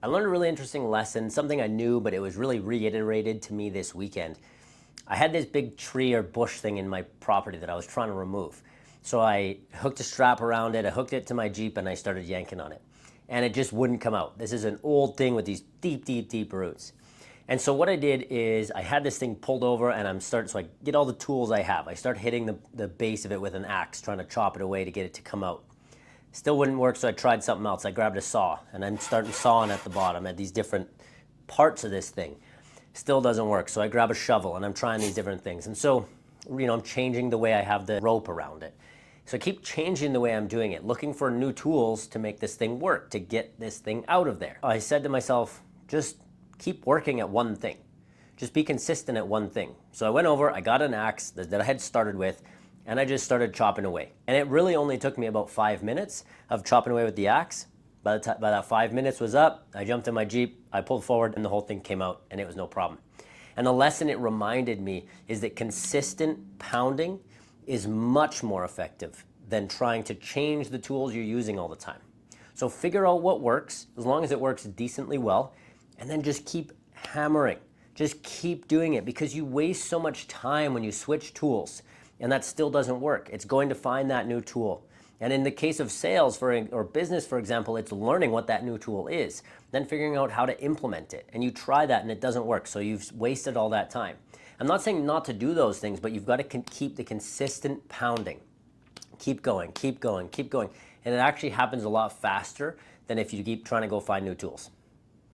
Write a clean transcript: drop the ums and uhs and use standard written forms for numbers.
I learned a really interesting lesson, something I knew, but it was really reiterated to me this weekend. I had this big tree or bush thing in my property that I was trying to remove. So I hooked a strap around it, I hooked it to my Jeep, and I started yanking on it. And it just wouldn't come out. This is an old thing with these deep, deep, deep roots. And so what I did is I had this thing pulled over and so I get all the tools I have. I start hitting the base of it with an axe, trying to chop it away to get it to come out. Still wouldn't work, so I tried something else. I grabbed a saw, and I'm starting sawing at the bottom at these different parts of this thing. Still doesn't work, so I grab a shovel, and I'm trying these different things. And so, I'm changing the way I have the rope around it. So I keep changing the way I'm doing it, looking for new tools to make this thing work, to get this thing out of there. I said to myself, just keep working at one thing. Just be consistent at one thing. So I went over, I got an axe that I had started with, and I just started chopping away. And it really only took me about 5 minutes of chopping away with the axe. By that 5 minutes was up, I jumped in my Jeep, I pulled forward, and the whole thing came out, and it was no problem. And the lesson it reminded me is that consistent pounding is much more effective than trying to change the tools you're using all the time. So figure out what works, as long as it works decently well, and then just keep hammering. Just keep doing it, because you waste so much time when you switch tools and that still doesn't work. It's going to find that new tool. And in the case of sales or business, for example, it's learning what that new tool is, then figuring out how to implement it. And you try that and it doesn't work, so you've wasted all that time. I'm not saying not to do those things, but you've got to keep the consistent pounding. Keep going, keep going, keep going. And it actually happens a lot faster than if you keep trying to go find new tools.